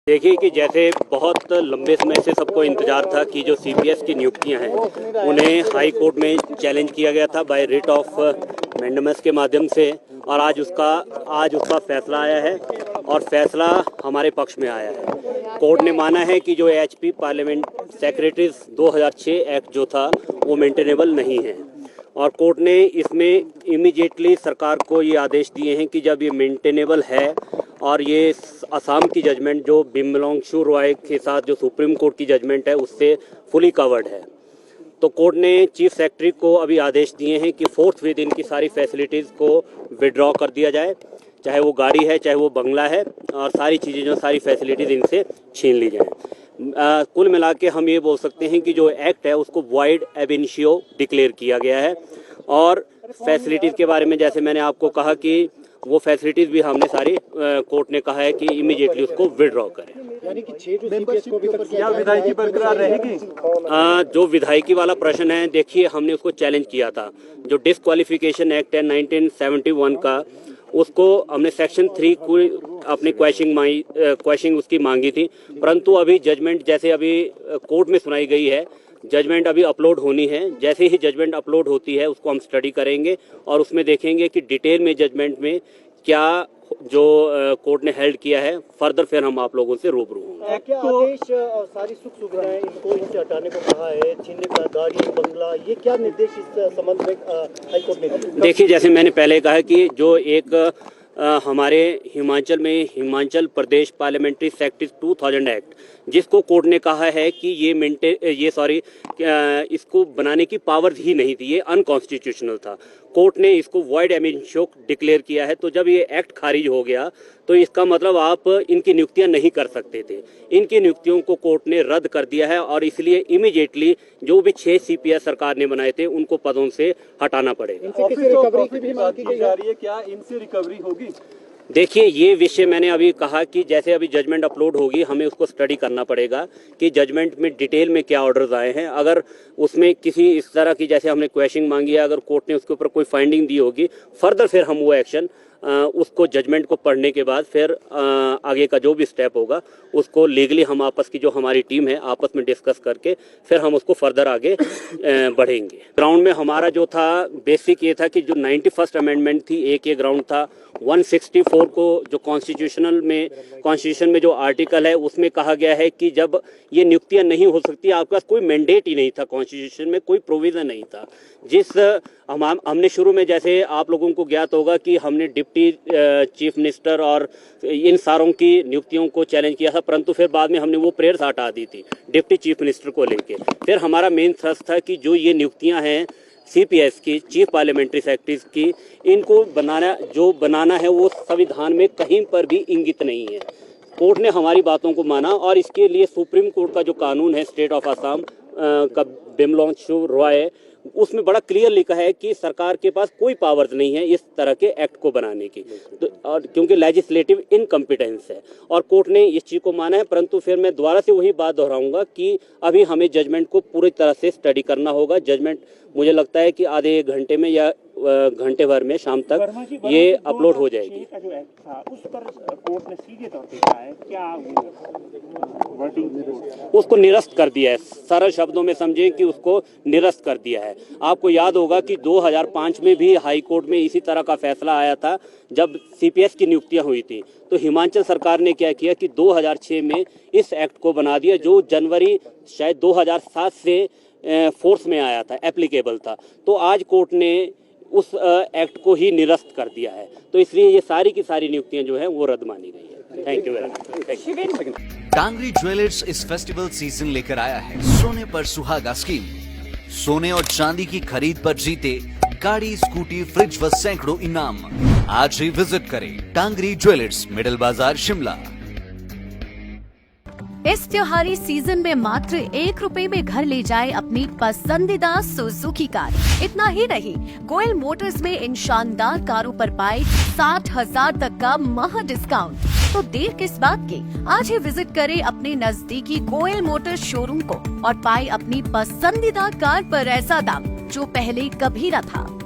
देखिए कि जैसे बहुत लंबे समय से सबको इंतजार था कि जो सीपीएस की नियुक्तियां हैं उन्हें हाई कोर्ट में चैलेंज किया गया था बाय रिट ऑफ मैंडेमस के माध्यम से, और आज उसका फैसला आया है और फैसला हमारे पक्ष में आया है। कोर्ट ने माना है कि जो एचपी पार्लियामेंट सेक्रेटरीज 2006 एक्ट जो था वो मेंटेनेबल नहीं है, और कोर्ट ने इसमें इमीडिएटली सरकार को ये आदेश दिए हैं कि जब ये मेंटेनेबल है और ये असम की जजमेंट जो बिमलोंगशु रॉय के साथ जो सुप्रीम कोर्ट की जजमेंट है उससे फुली कवर्ड है, तो कोर्ट ने चीफ सेक्रेटरी को अभी आदेश दिए हैं कि फोर्थ विद इनकी सारी फैसिलिटीज़ को विड्रॉ कर दिया जाए, चाहे वो गाड़ी है चाहे वो बंगला है, और सारी चीज़ें जो सारी फैसिलिटीज़ इनसे छीन ली जाएँ। कुल मिला के हम ये बोल सकते हैं कि जो एक्ट है उसको वॉइड एब इनिशियो डिक्लेयर किया गया है, और फैसिलिटीज़ के बारे में जैसे मैंने आपको कहा कि वो फैसिलिटीज़ भी हमने सारी कोर्ट ने कहा है कि इमीडिएटली उसको विड्रॉ करें। यानी कि 6 जो सीपीएस को भी क्या विधायकी बरकरार रहेगी? जो विधायकी वाला प्रश्न है, देखिए हमने उसको चैलेंज किया था। जो डिस्क्वालिफिकेशन एक्ट है 1971 का, उसको हमने सेक्शन 3 को अपनी क्वेश्चनिंग उसकी मांगी थी, परंतु अभी जजमेंट जैसे अभी कोर्ट में सुनाई गई है, जजमेंट अभी अपलोड होनी है। जैसे ही जजमेंट अपलोड होती है उसको हम स्टडी करेंगे और उसमें देखेंगे कि डिटेल में जजमेंट में क्या जो कोर्ट ने हेल्ड किया है, फर्दर फिर हम आप लोगों से रूबरू होंगे। क्या आदेश और सारी सुख सुविधाएं इनको इनसे हटाने को कहा है, छीनने का गाड़ी बंगला, ये क्या निर्देश इस संबंध में हाईकोर्ट ने दिया? देखिए जैसे मैंने पहले कहा कि जो एक हमारे हिमाचल में Himachal Pradesh parliamentary secretaries 2000 act, जिसको कोर्ट ने कहा है कि इसको बनाने की पावर ही नहीं थी, ये अनकॉन्स्टिट्यूशनल था। कोर्ट ने इसको वॉइड एब इनिशियो डिक्लेयर किया है, तो जब ये एक्ट खारिज हो गया तो इसका मतलब आप इनकी नियुक्तियां नहीं कर सकते थे। इनकी नियुक्तियों को कोर्ट ने रद्द कर दिया है, और इसलिए इमीडिएटली जो भी 6 सीपीएस सरकार ने बनाए थे उनको पदों से हटाना पड़ेगा। इनसे किसी रिकवरी की भी मांग की जा रही है, क्या इनसे रिकवरी होगी? देखिए ये विषय मैंने अभी कहा कि जैसे अभी जजमेंट अपलोड होगी हमें उसको स्टडी करना पड़ेगा कि जजमेंट में डिटेल में क्या ऑर्डर्स आए हैं। अगर उसमें किसी इस तरह की जैसे हमने क्वेश्चनिंग मांगी है, अगर कोर्ट ने उसके ऊपर कोई फाइंडिंग दी होगी, फर्दर फिर हम वो एक्शन उसको जजमेंट को पढ़ने के बाद फिर आगे का जो भी स्टेप होगा उसको लीगली हम आपस की जो हमारी टीम है आपस में डिस्कस करके फिर हम उसको फर्दर आगे बढ़ेंगे। ग्राउंड में हमारा जो था बेसिक ये था कि जो 91st अमेंडमेंट थी, एक ये ग्राउंड था 164 को जो कॉन्स्टिट्यूशन में जो आर्टिकल है उसमें कहा गया है कि जब ये नियुक्तियां नहीं हो सकती, आपके पास कोई मैंडेट ही नहीं था, कॉन्स्टिट्यूशन में कोई प्रोविजन नहीं था। जिस हमने शुरू में जैसे आप लोगों को ज्ञात होगा कि हमने डिप्टी चीफ मिनिस्टर और इन सारों की नियुक्तियों को चैलेंज किया था, परंतु फिर बाद में हमने वो प्रेयर्स हटा दी थी डिप्टी चीफ मिनिस्टर को लेके। फिर हमारा मेन थ्रस्ट था कि जो ये नियुक्तियां हैं सीपीएस की, चीफ पार्लियामेंट्री सेक्रेटरीज की, इनको बनाना है वो संविधान में कहीं पर भी इंगित नहीं है। कोर्ट ने हमारी बातों को माना, और इसके लिए सुप्रीम कोर्ट का जो कानून है स्टेट ऑफ असम का बिमलोंगशु रॉय, उसमें बड़ा क्लियर लिखा है कि सरकार के पास कोई पावर्स नहीं है इस तरह के एक्ट को बनाने की, तो और क्योंकि लेजिस्लेटिव इनकम्पिटेंस है, और कोर्ट ने इस चीज़ को माना है। परंतु फिर मैं दोबारा से वही बात दोहराऊंगा कि अभी हमें जजमेंट को पूरी तरह से स्टडी करना होगा। जजमेंट मुझे लगता है कि आधे 1 घंटे में या घंटे भर में शाम तक ये अपलोड हो जाएगी। जो एक्ट था उस पर कोर्ट ने सीधे तौर पे कहा है, क्या उसको निरस्त कर दिया है, सरल शब्दों में समझें कि उसको निरस्त कर दिया है। आपको याद होगा कि 2005 में भी हाई कोर्ट में इसी तरह का फैसला आया था जब सीपीएस की नियुक्तियां हुई थी, तो हिमाचल सरकार ने क्या किया कि 2006 में इस एक्ट को बना दिया, जो जनवरी शायद 2007 से फोर्स में आया था, एप्लीकेबल था। तो आज कोर्ट ने उस एक्ट को ही निरस्त कर दिया है, तो इसलिए ये सारी की सारी नियुक्तियां जो हैं वो रद्द मानी गई है। Thank you very much. Tangri jewellers इस फेस्टिवल सीजन लेकर आया है सोने पर सुहागा स्कीम। सोने और चांदी की खरीद पर जीते गाड़ी, स्कूटी, फ्रिज व सैकड़ों इनाम। आज ही विजिट करें टांगरी ज्वेलर्स, मिडल बाजार, शिमला। इस त्योहारी सीजन में मात्र 1 रुपए में घर ले जाए अपनी पसंदीदा सुजुकी कार। इतना ही नहीं, गोयल मोटर्स में इन शानदार कारों पर पाए 60,000 तक का महा डिस्काउंट। तो देर किस बात की, आज ही विजिट करें अपने नजदीकी गोयल मोटर्स शोरूम को और पाए अपनी पसंदीदा कार पर ऐसा दाम जो पहले कभी न था।